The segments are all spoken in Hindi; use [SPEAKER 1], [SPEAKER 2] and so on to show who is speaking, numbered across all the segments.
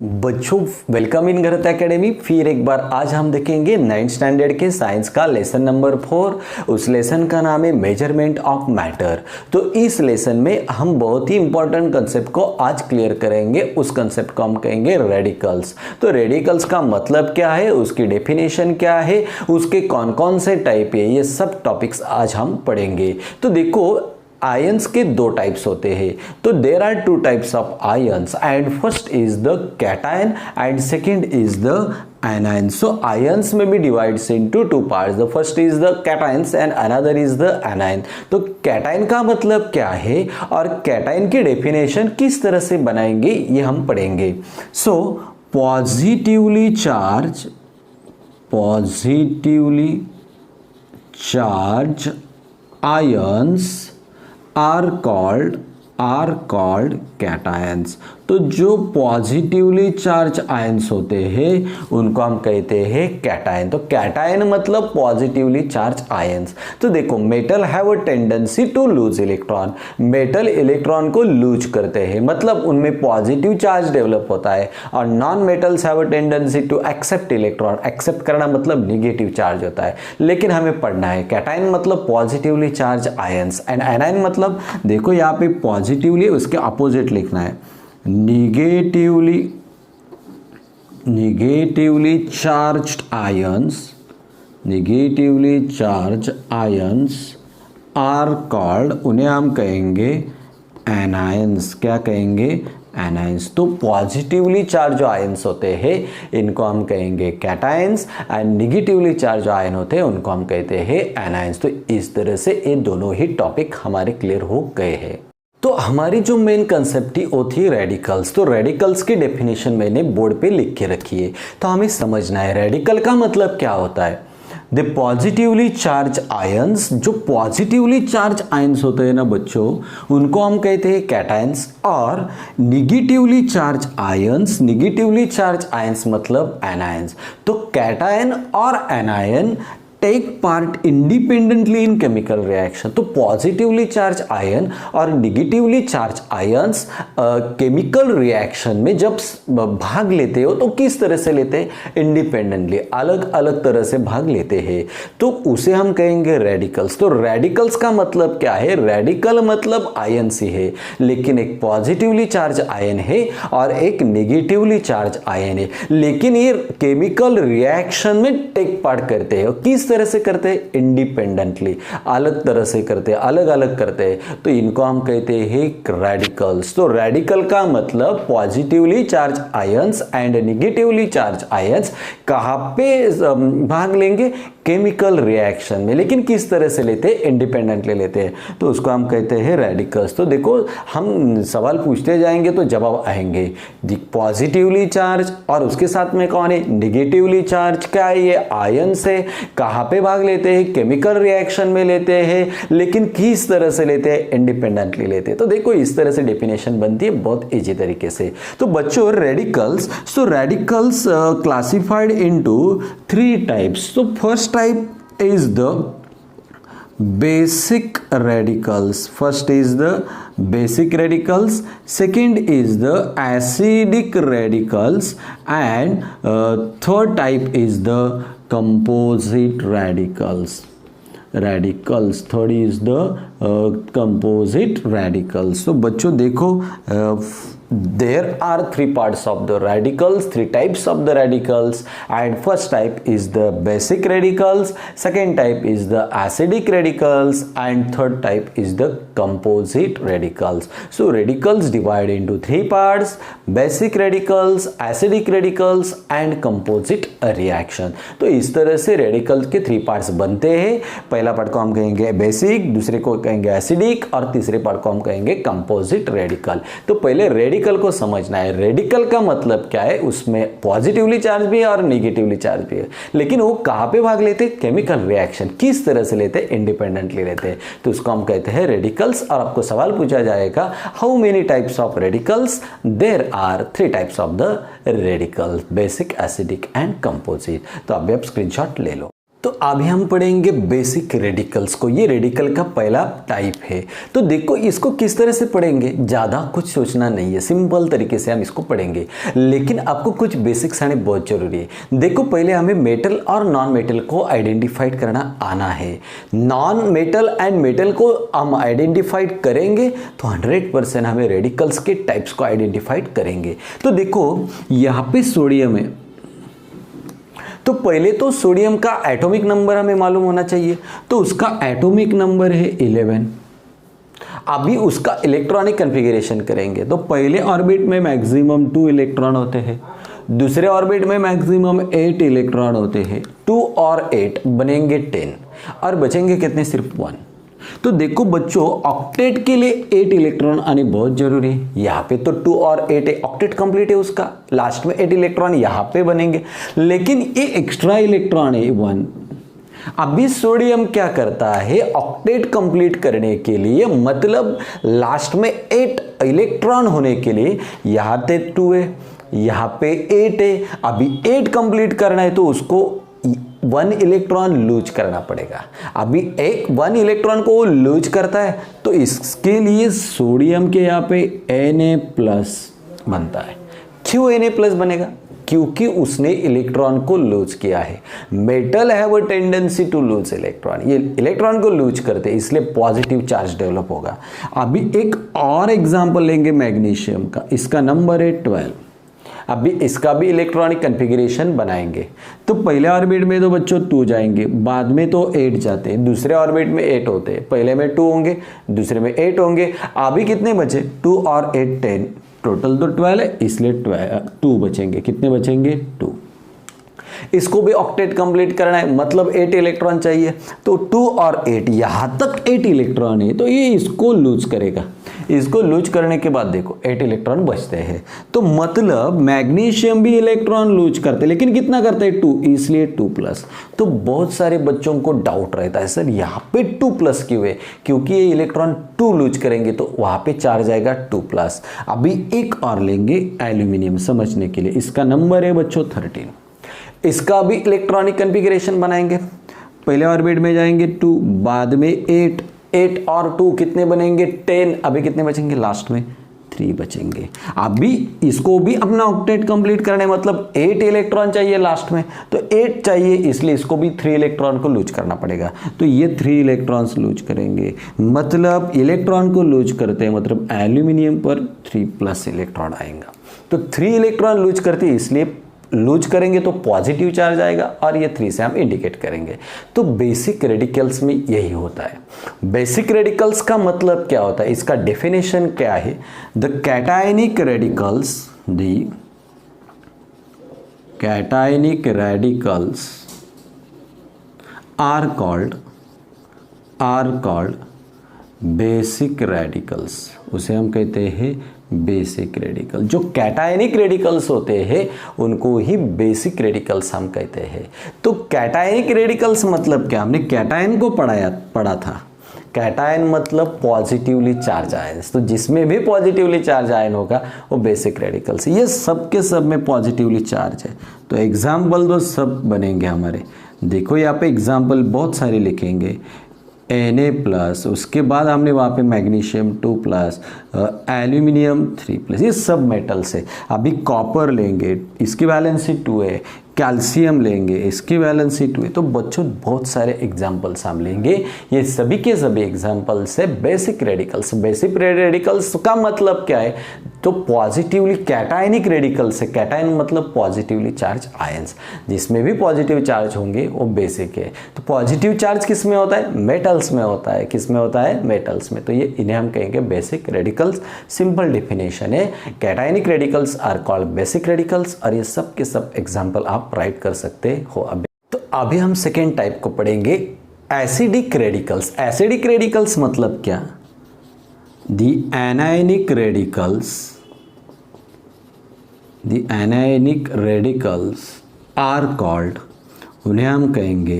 [SPEAKER 1] बच्चों वेलकम इन गरत एकेडमी। फिर एक बार आज हम देखेंगे 9th स्टैंडर्ड के साइंस का लेसन नंबर 4। उस लेसन का नाम है मेजरमेंट ऑफ मैटर। तो इस लेसन में हम बहुत ही इंपॉर्टेंट कंसेप्ट को आज क्लियर करेंगे। उस कंसेप्ट को हम कहेंगे रेडिकल्स। तो रेडिकल्स का मतलब क्या है, उसकी डेफिनेशन क्या है, उसके कौन कौन से टाइप है, ये सब टॉपिक्स आज हम पढ़ेंगे। तो देखो आयंस के दो टाइप्स होते हैं। तो there are two types of ions and first is the cation and second is the anion. So ions may be divided into two parts. The first is the cations and another is the anion. तो कैटायन का मतलब क्या है और कैटायन की डेफिनेशन किस तरह से बनाएंगे ये हम पढ़ेंगे। So positively charge ions are called cations। तो जो पॉजिटिवली चार्ज आयंस होते हैं उनको हम कहते हैं कैटायन। तो कैटायन मतलब पॉजिटिवली चार्ज आयंस। तो देखो metal have a tendency to lose electron. Metal electron को लूज करते हैं, मतलब उनमें पॉजिटिव चार्ज डेवलप होता है। और non metals have a tendency to accept electron. Accept करना मतलब निगेटिव चार्ज होता है। लेकिन हमें पढ़ना है कैटायन मतलब positively charge ions and anion मतलब देखो यहाँ पे पॉजिटिवली उसके अपोजिट लिखना है, negatively charged ions are called, उन्हें हम कहेंगे anions। क्या कहेंगे? एनायंस। तो पॉजिटिवली चार्ज जो आयंस होते हैं इनको हम कहेंगे कैटायंस एंड निगेटिवली चार्ज जो आयन होते हैं उनको हम कहते हैं एनायंस। तो इस तरह से ये दोनों ही टॉपिक हमारे क्लियर हो गए हैं। तो हमारी जो मेन कंसेप्ट थी वो थी रेडिकल्स। तो रेडिकल्स की डेफिनेशन मैंने बोर्ड पे लिख के रखी है, तो हमें समझना है रेडिकल का मतलब क्या होता है। द पॉजिटिवली चार्ज आयंस, जो पॉजिटिवली चार्ज आयंस होते हैं ना बच्चों, उनको हम कहते हैं कैटायंस। और निगेटिवली चार्ज आयंस मतलब एनायंस। तो कैटायन और anion take part independently in chemical reaction. तो पॉजिटिवली चार्ज आयन और negatively charge ions chemical reaction में जब भाग लेते हो तो किस तरह से लेते हैं? इंडिपेंडेंटली, अलग अलग तरह से भाग लेते हैं। तो उसे हम कहेंगे रेडिकल्स। तो रेडिकल्स का मतलब क्या है? रेडिकल मतलब आयंस ही है, लेकिन एक पॉजिटिवली चार्ज आयन है और एक निगेटिवली चार्ज आयन है, लेकिन ये केमिकल रिएक्शन में टेक पार्ट करते हैं। किस तरह से करते हैं? इंडिपेंडेंटली, अलग तरह से करते हैं, अलग अलग करते हैं। तो इनको हम कहते हैं रेडिकल्स। तो रेडिकल का मतलब positively charge ions and negatively charge ions कहां पे भाग लेंगे? केमिकल रिएक्शन में। लेकिन किस तरह से लेते हैं? इंडिपेंडेंटली लेते हैं, तो उसको हम कहते हैं रेडिकल्स। तो देखो हम सवाल पूछते जाएंगे तो जवाब आएंगे। पॉजिटिवली चार्ज और उसके साथ में कौन है? Negatively charge. क्या है ये? आयंस है। कहां पे भाग लेते हैं? केमिकल रिएक्शन में लेते हैं, लेकिन किस तरह से लेते हैं? इंडिपेंडेंटली लेते हैं। तो देखो इस तरह से डेफिनेशन बनती है बहुत इजी तरीके से। तो बच्चों रेडिकल्स, सो रेडिकल्स क्लासिफाइड इनटू 3 टाइप्स। तो first type is the basic radicals. First is the basic radicals, second is the acidic radicals, and third type is the composite radicals. Third is the composite radicals. तो बच्चों देखो there are 3 parts of the radicals, 3 types of the radicals, and first type is the basic radicals, second type is the acidic radicals, and third type is the composite radicals. So radicals divide into 3 parts: basic radicals, acidic radicals, and composite reaction. तो इस तरह से radicals के 3 parts बनते हैं। पहला पार्ट को हम कहेंगे बेसिक, दूसरे को कहेंगे एसिडिक और तीसरे पार्ट को हम कहेंगे कंपोजिट रेडिकल। तो पहले रेडिकल को समझना है। रेडिकल का मतलब क्या है? उसमें पॉजिटिवली चार्ज भी है और निगेटिवली चार्ज भी है, लेकिन वो कहां पे भाग लेते हैं? Chemical reaction. किस तरह से लेते हैं? इंडिपेंडेंटली लेते हैं। तो उसको हम कहते हैं रेडिकल्स। और आपको सवाल पूछा जाएगा how many types of radicals? There are 3 types of the radicals, basic, acidic and composite. तो अभी आप स्क्रीनशॉट ले लो। तो अभी हम पढ़ेंगे बेसिक रेडिकल्स को। ये रेडिकल का पहला टाइप है। तो देखो इसको किस तरह से पढ़ेंगे, ज़्यादा कुछ सोचना नहीं है, सिंपल तरीके से हम इसको पढ़ेंगे, लेकिन आपको कुछ बेसिक्स आने बहुत ज़रूरी है। देखो पहले हमें मेटल और नॉन मेटल को आइडेंटिफाइड करना आना है। नॉन मेटल एंड मेटल को हम आइडेंटिफाइड करेंगे तो 100% हमें रेडिकल्स के टाइप्स को आइडेंटिफाइड करेंगे। तो देखो यहाँ पे सोडियम है, तो पहले तो सोडियम का एटॉमिक नंबर हमें मालूम होना चाहिए। तो उसका एटॉमिक नंबर है 11। अभी उसका इलेक्ट्रॉनिक कॉन्फ़िगरेशन करेंगे तो पहले ऑर्बिट में मैक्सिमम 2 इलेक्ट्रॉन होते हैं, दूसरे ऑर्बिट में मैक्सिमम 8 इलेक्ट्रॉन होते हैं। 2 और 8 बनेंगे 10 और बचेंगे कितने, सिर्फ 1। तो देखो बच्चों ऑक्टेट के लिए 8 इलेक्ट्रॉन आने बहुत जरूरी है। यहाँ पे तो 2 और 8 है, ऑक्टेट कंप्लीट है उसका, लास्ट में 8 इलेक्ट्रॉन यहाँ पे बनेंगे, लेकिन ये एक्स्ट्रा इलेक्ट्रॉन है 1। अभी सोडियम क्या करता है, ऑक्टेट कंप्लीट करने के लिए, मतलब लास्ट में 8 इलेक्ट्रॉन होने के लिए यहाँ पे 2 है, यहाँ पे 8 है। अभी 8 कंप्लीट करना है तो उसको 1 इलेक्ट्रॉन लूज करना पड़ेगा। अभी 1 इलेक्ट्रॉन को वो लूज करता है तो इसके लिए सोडियम के यहाँ पे Na+ बनता है। क्यों Na+ बनेगा, क्योंकि उसने इलेक्ट्रॉन को लूज किया है। मेटल है वो टेंडेंसी टू लूज इलेक्ट्रॉन, ये इलेक्ट्रॉन को लूज करते हैं, इसलिए पॉजिटिव चार्ज डेवलप होगा। अभी एक और एग्जांपल लेंगे मैग्नीशियम का, इसका नंबर है 12। अभी इसका भी इलेक्ट्रॉनिक कॉन्फ़िगरेशन बनाएंगे। तो पहले ऑर्बिट में तो बच्चों 2 जाएंगे, बाद में तो 8 जाते हैं, दूसरे ऑर्बिट में 8 होते हैं, पहले में 2 होंगे, दूसरे में 8 होंगे। अभी कितने बचे, 2 और 8 10, टोटल तो 12 है, इसलिए 2 बचेंगे। कितने बचेंगे, 2। इसको भी ऑक्टेट कंप्लीट करना है, मतलब 8 इलेक्ट्रॉन चाहिए। तो 2 और 8, यहाँ तक 8 इलेक्ट्रॉन है, तो ये इसको लूज करेगा। इसको लूज करने के बाद देखो 8 इलेक्ट्रॉन बचते हैं। तो मतलब मैग्नीशियम भी इलेक्ट्रॉन लूज करते, लेकिन कितना करते हैं, 2, इसलिए 2+। तो बहुत सारे बच्चों को डाउट रहता है, सर यहाँ पे 2+ क्यों है, क्योंकि ये इलेक्ट्रॉन 2 लूज करेंगे तो वहाँ पे चार्ज आएगा 2+। अभी एक और लेंगे एल्यूमिनियम समझने के लिए, इसका नंबर है बच्चों 13। इसका भी इलेक्ट्रॉनिक कॉन्फ़िगरेशन बनाएंगे। पहले ऑर्बिट में जाएंगे 2, बाद में 8 और 2 कितने बनेंगे, 10। अभी कितने बचेंगे, लास्ट में 3 बचेंगे। अभी इसको भी अपना ऑक्टेट कंप्लीट करने, मतलब 8 इलेक्ट्रॉन चाहिए लास्ट में, तो 8 चाहिए, इसलिए इसको भी 3 इलेक्ट्रॉन को लूज करना पड़ेगा। तो ये 3 इलेक्ट्रॉन्स लूज करेंगे, मतलब इलेक्ट्रॉन को लूज करते हैं, मतलब एल्यूमिनियम पर 3+ इलेक्ट्रॉन आएगा। तो 3 इलेक्ट्रॉन लूज करते हैं, इसलिए लूज करेंगे तो पॉजिटिव चार्ज आएगा, और ये 3 से हम इंडिकेट करेंगे। तो बेसिक रेडिकल्स में यही होता है। बेसिक रेडिकल्स का मतलब क्या होता है, इसका डेफिनेशन क्या है, the cationic radicals are called basic radicals, उसे हम कहते हैं बेसिक रेडिकल। जो कैटायनिक रेडिकल्स होते हैं उनको ही बेसिक रेडिकल्स हम कहते हैं। तो कैटायनिक रेडिकल्स मतलब क्या, हमने कैटायन को पढ़ा था। कैटायन मतलब पॉजिटिवली चार्ज आयंस, तो जिसमें भी पॉजिटिवली चार्ज आयन होगा वो बेसिक रेडिकल्स। ये सब के सब में पॉजिटिवली चार्ज है। तो एग्जाम्पल तो सब बनेंगे हमारे। देखो यहाँ पे एग्जाम्पल बहुत सारे लिखेंगे, Na+, उसके बाद हमने वहाँ पे मैग्नीशियम 2+, एल्यूमिनियम 3+, ये सब मेटल्स है। अभी कॉपर लेंगे, इसकी वैलेंसी 2 है, कैल्शियम लेंगे, इसकी वैलेंसी 2 है। तो बच्चों बहुत सारे एग्जाम्पल्स हम लेंगे, ये सभी के सभी एग्जाम्पल्स है बेसिक रेडिकल्स। बेसिक रेडिकल्स का मतलब क्या है, तो पॉजिटिवली कैटायनिक रेडिकल्स है। कैटायन मतलब पॉजिटिवली चार्ज आयंस, जिसमें भी पॉजिटिव चार्ज होंगे वो बेसिक है। तो पॉजिटिव चार्ज किस में होता है, मेटल्स में होता है। किस में होता है, मेटल्स में। तो ये इन्हें हम कहेंगे बेसिक रेडिकल्स। सिंपल डेफिनेशन है, cationic radicals are called basic radicals, और ये सब के सब एग्जाम्पल आप राइट कर सकते हो। अभी हम सेकेंड टाइप को पढ़ेंगे, एसिडिक रेडिकल्स। एसिडिक रेडिकल्स मतलब क्या, the anionic radicals are called, उन्हें हम कहेंगे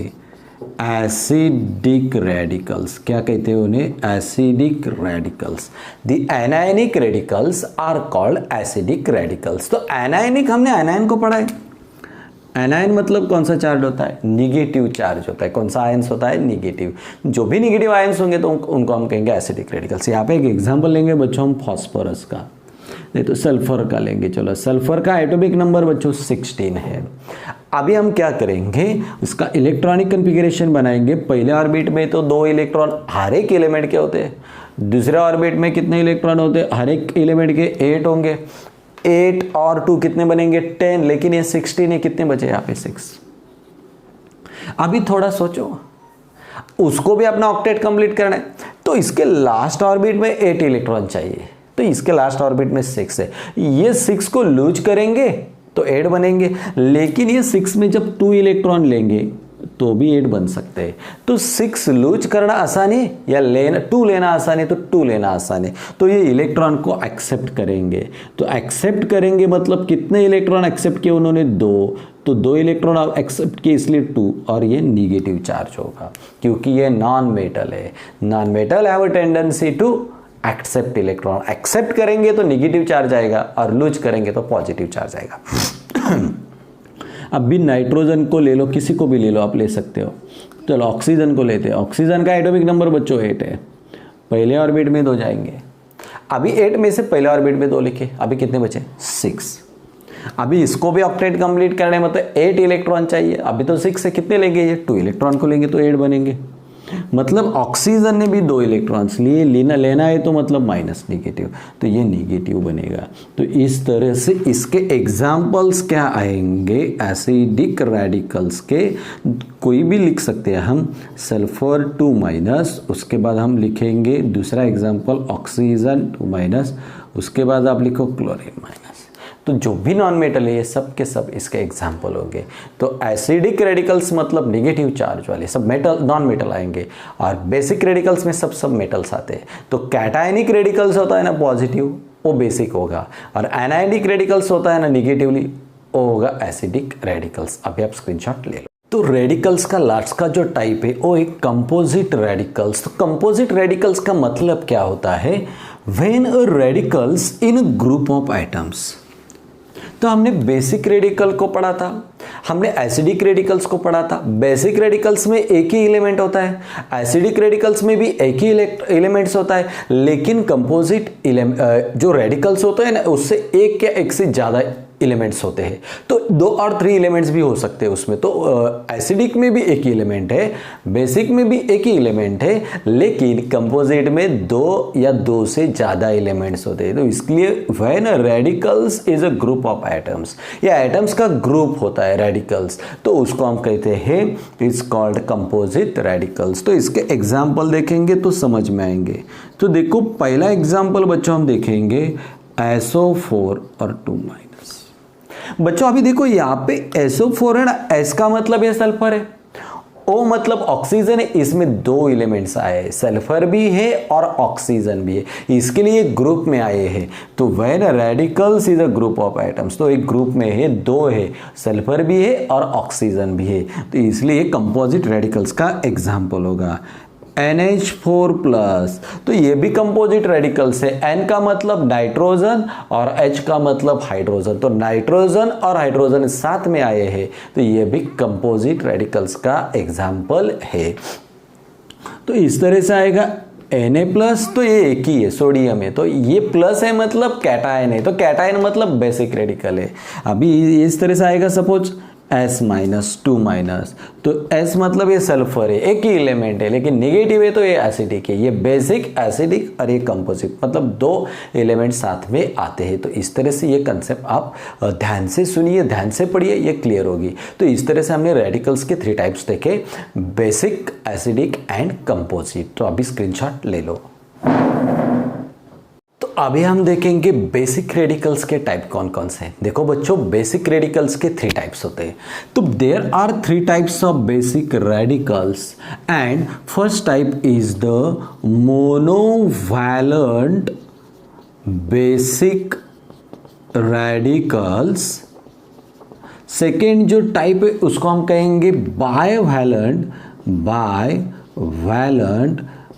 [SPEAKER 1] एसिडिक रेडिकल्स। क्या कहते हैं उन्हें, acidic radicals. The anionic radicals are called acidic radicals. तो एनायनिक, हमने एनायन को पढ़ा है, एनायन मतलब कौन सा चार्ज होता है, निगेटिव चार्ज होता है। कौन सा आयंस होता है, निगेटिव। जो भी निगेटिव आयंस होंगे तो उनको हम कहेंगे एसिडिक रेडिकल्स। यहाँ पे एक एग्जांपल लेंगे बच्चों हम फॉस्फोरस का, नहीं तो सल्फर का लेंगे। चलो सल्फर का एटॉमिक नंबर बच्चों 16 है। अभी हम क्या करेंगे, उसका इलेक्ट्रॉनिक कॉन्फ़िगरेशन बनाएंगे। पहले ऑर्बिट में तो 2 इलेक्ट्रॉन हर एक एलिमेंट के होते हैं, दूसरे ऑर्बिट में कितने इलेक्ट्रॉन होते हैं, हर एक एलिमेंट के 8 होंगे। 8 और 2 कितने बनेंगे, 10, लेकिन ये 16 है, कितने बचे यहाँ पे 6। अभी थोड़ा सोचो, उसको भी अपना ऑक्टेट कंप्लीट करना है, तो इसके लास्ट ऑर्बिट में 8 इलेक्ट्रॉन चाहिए, तो इसके लास्ट ऑर्बिट में 6 है। ये 6 को लूज करेंगे तो 8 बनेंगे, लेकिन ये 6 में जब 2 इलेक्ट्रॉन लेंगे तो भी 8 बन सकते हैं। तो 6 लूज करना आसान है या लेना 2 लेना आसान है, तो 2 लेना आसान है। तो ये इलेक्ट्रॉन को एक्सेप्ट करेंगे। तो एक्सेप्ट करेंगे मतलब कितने इलेक्ट्रॉन एक्सेप्ट किए उन्होंने, 2। तो 2 इलेक्ट्रॉन आप एक्सेप्ट किए इसलिए 2, और ये निगेटिव चार्ज होगा क्योंकि ये नॉन मेटल है। Non metal have a tendency to accept electron. Accept करेंगे तो निगेटिव चार्ज आएगा और लूज करेंगे तो पॉजिटिव चार्ज आएगा। अब भी नाइट्रोजन को ले लो, किसी को भी ले लो, आप ले सकते हो। चलो ऑक्सीजन को लेते हैं। ऑक्सीजन का एटॉमिक नंबर बच्चों 8 है। पहले ऑर्बिट में 2 जाएंगे। अभी 8 में से पहले ऑर्बिट में 2 लिखे, अभी कितने बचे, 6। अभी इसको भी ऑक्टेट कंप्लीट करने में तो 8 इलेक्ट्रॉन चाहिए। अभी तो 6 है, कितने लेंगे, ये 2 इलेक्ट्रॉन को लेंगे तो 8 बनेंगे। मतलब ऑक्सीजन ने भी 2 इलेक्ट्रॉन्स लिए, लेना है तो मतलब माइनस निगेटिव, तो ये निगेटिव बनेगा। तो इस तरह से इसके एग्जाम्पल्स क्या आएंगे, एसिडिक रेडिकल्स के कोई भी लिख सकते हैं हम। सल्फर 2-, उसके बाद हम लिखेंगे दूसरा एग्जाम्पल ऑक्सीजन 2-, उसके बाद आप लिखो क्लोरीन -। तो जो भी नॉन मेटल है ये सब के सब इसके एग्जाम्पल होंगे। तो एसिडिक रेडिकल्स मतलब निगेटिव चार्ज वाले सब मेटल, नॉन मेटल आएंगे, और बेसिक रेडिकल्स में सब मेटल्स आते हैं। तो कैटायनिक रेडिकल्स होता है ना पॉजिटिव, वो बेसिक होगा, और एनायनिक रेडिकल्स होता है ना निगेटिवली, वो होगा एसिडिक रेडिकल्स। अभी आप स्क्रीनशॉट ले लो। तो रेडिकल्स का लास्ट का जो टाइप है वो एक कंपोजिट रेडिकल्स। तो कंपोजिट रेडिकल्स का मतलब क्या होता है, when a radicals in group of atoms. तो हमने बेसिक रेडिकल को पढ़ा था, हमने एसिडिक रेडिकल्स को पढ़ा था। बेसिक रेडिकल्स में एक ही एलिमेंट होता है, एसिडिक रेडिकल्स में भी एक ही एलिमेंट्स होता है, लेकिन कंपोजिट जो रेडिकल्स होते हैं ना उससे एक या एक से ज़्यादा एलिमेंट्स होते हैं। तो 2 और 3 एलिमेंट्स भी हो सकते हैं उसमें। तो एसिडिक में भी एक ही एलिमेंट है, बेसिक में भी एक ही एलिमेंट है, लेकिन कंपोजिट में 2 या 2 से ज़्यादा एलिमेंट्स होते हैं। तो इसलिए when radicals is a group of atoms, या एटम्स का ग्रुप होता है रेडिकल्स, तो उसको हम कहते हैं इट्स कॉल्ड कंपोजिट रेडिकल्स। तो इसके एग्जाम्पल देखेंगे तो समझ में आएंगे। तो देखो पहला एग्जाम्पल बच्चों हम देखेंगे SO4 और 2-। बच्चों अभी देखो यहाँ पे SO4 है ना, S का मतलब ये सल्फर है, O मतलब ऑक्सीजन है, इसमें 2 एलिमेंट्स आए हैं, सल्फर भी है और ऑक्सीजन भी है, इसके लिए ग्रुप में आए हैं। तो when radicals is a group of atoms, तो एक ग्रुप में है, 2 है, सल्फर भी है और ऑक्सीजन भी है, तो इसलिए कंपोजिट रेडिकल्स का एग्जाम्पल होगा। NH4+, तो ये भी कंपोजिट रेडिकल्स है। N का मतलब नाइट्रोजन और H का मतलब हाइड्रोजन, तो नाइट्रोजन और हाइड्रोजन साथ में आए हैं, तो ये भी कंपोजिट रेडिकल्स का एग्जाम्पल है। तो इस तरह से आएगा Na+, तो ये एक ही है, सोडियम है, तो ये प्लस है मतलब कैटायन है, तो कैटायन मतलब बेसिक रेडिकल है। अभी इस तरह से आएगा सपोज S-, 2-, तो S मतलब ये सल्फर है, एक ही एलिमेंट है, लेकिन नेगेटिव है तो ये एसिडिक है। ये बेसिक, एसिडिक और ये कंपोजिट, मतलब 2 एलिमेंट साथ में आते हैं। तो इस तरह से ये कंसेप्ट आप ध्यान से सुनिए, ध्यान से पढ़िए, ये क्लियर होगी। तो इस तरह से हमने रेडिकल्स के 3 टाइप्स देखे, बेसिक, एसिडिक एंड कंपोजिट। तो अभी स्क्रीनशॉट ले लो। तो अभी हम देखेंगे बेसिक रेडिकल्स के टाइप कौन कौन से हैं। देखो बच्चों, बेसिक रेडिकल्स के 3 टाइप्स होते हैं। तो there are 3 types of basic radicals, and first type is the monovalent basic radicals. Second जो टाइप है उसको हम कहेंगे bivalent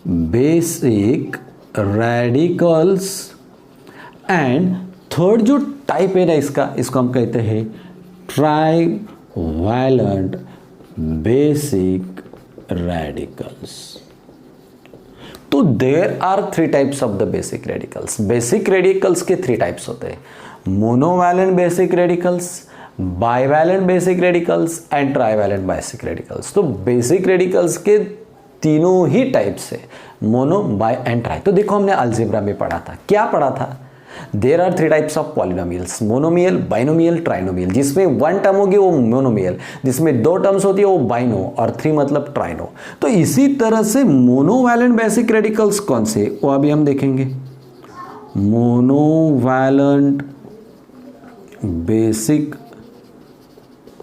[SPEAKER 1] basic radicals, and third जो टाइप है ना इसको हम कहते हैं ट्राई वैलेंट बेसिक रेडिकल्स। तो there are 3 types of the basic radicals. Basic radicals के 3 टाइप्स होते हैं, monovalent basic radicals, bivalent basic radicals and trivalent basic radicals. तो बेसिक रेडिकल्स के तीनों ही टाइप्स है, मोनो, बाय एंड ट्राई। तो देखो हमने अलजेब्रा में पढ़ा था, क्या पढ़ा था, there are 3 types of polynomials, monomial, binomial, trinomial. जिसमें 1 टर्म होगी वो मोनोमियल, जिसमें 2 टर्म्स होती है वो बाइनो, और 3 मतलब ट्राइनो। तो इसी तरह से मोनोवैलेंट बेसिक रेडिकल्स कौन से, वो अभी हम देखेंगे। मोनोवैलेंट बेसिक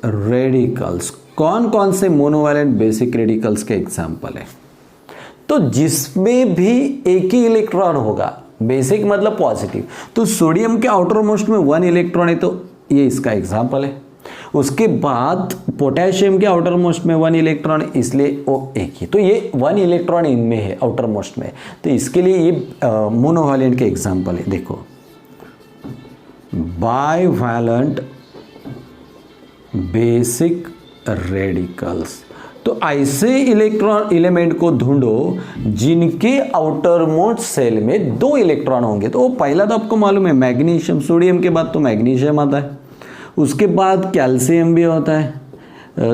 [SPEAKER 1] रेडिकल्स, कौन कौन से मोनोवैलेंट बेसिक रेडिकल्स के एग्जाम्पल है, तो जिसमें भी एक ही इलेक्ट्रॉन होगा, बेसिक मतलब पॉजिटिव। तो सोडियम के आउटर मोस्ट में 1 इलेक्ट्रॉन है, तो ये इसका एग्जाम्पल है। उसके बाद पोटेशियम के आउटर मोस्ट में 1 इलेक्ट्रॉन है, इसलिए वो एक ही। तो ये 1 इलेक्ट्रॉन इनमें है आउटर मोस्ट में, तो इसके लिए ये मोनोवैलेंट के एग्जाम्पल है। देखो बाइवैलेंट बेसिक रेडिकल्स, तो ऐसे इलेक्ट्रॉन एलिमेंट को ढूंढो जिनके आउटर मोस्ट सेल में 2 इलेक्ट्रॉन होंगे। तो पहला तो आपको मालूम है मैग्नीशियम, सोडियम के बाद तो मैग्नीशियम आता है, उसके बाद कैल्शियम भी होता है।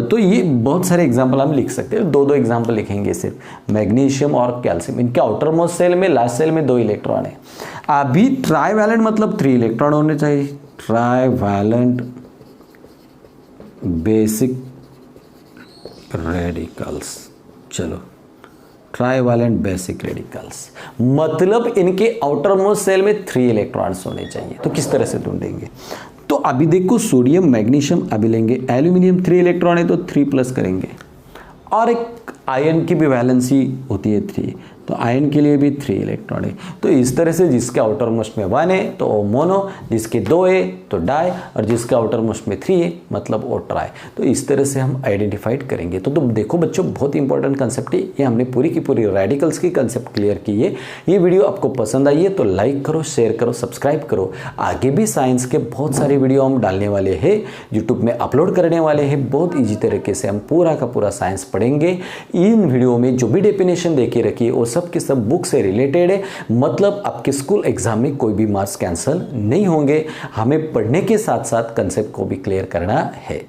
[SPEAKER 1] तो ये बहुत सारे एग्जाम्पल हम लिख सकते हैं, 2 एग्जाम्पल लिखेंगे सिर्फ, मैग्नीशियम और कैल्शियम। इनके आउटर मोस्ट सेल में, लास्ट सेल में 2 इलेक्ट्रॉन है। अभी ट्राइवैलेंट मतलब 3 इलेक्ट्रॉन होने चाहिए, ट्राइवैलेंट बेसिक रेडिकल्स। चलो ट्राइवैलेंट बेसिक रेडिकल्स मतलब इनके आउटर मोस्ट सेल में 3 इलेक्ट्रॉन्स होने चाहिए। तो किस तरह से ढूंढेंगे, तो अभी देखो सोडियम, मैग्नीशियम अभी लेंगे, एल्यूमिनियम 3 इलेक्ट्रॉन है तो 3+ करेंगे, और एक आयन की भी वैलेंसी होती है 3, तो आयन के लिए भी 3 इलेक्ट्रॉन है। तो इस तरह से जिसके आउटर मोस्ट में 1 है तो वो मोनो, जिसके 2 है तो डाई, और जिसके आउटर मोस्ट में 3 है मतलब वो ट्राई। तो इस तरह से हम आइडेंटिफाइड करेंगे। तो तुम देखो बच्चों, बहुत इंपॉर्टेंट कंसेप्ट है ये, हमने पूरी की पूरी रेडिकल्स की कंसेप्ट क्लियर की है। ये वीडियो आपको पसंद आई है तो लाइक करो, शेयर करो, सब्सक्राइब करो। आगे भी साइंस के बहुत सारे वीडियो हम डालने वाले हैं, यूट्यूब में अपलोड करने वाले हैं। बहुत ईजी तरीके से हम पूरा का पूरा साइंस पढ़ेंगे। इन वीडियो में जो भी डेफिनेशन दे के रखी है वो सब के सब बुक से रिलेटेड है, मतलब आपके स्कूल एग्जाम में कोई भी मार्क्स कैंसिल नहीं होंगे। हमें पढ़ने के साथ साथ कंसेप्ट को भी क्लियर करना है।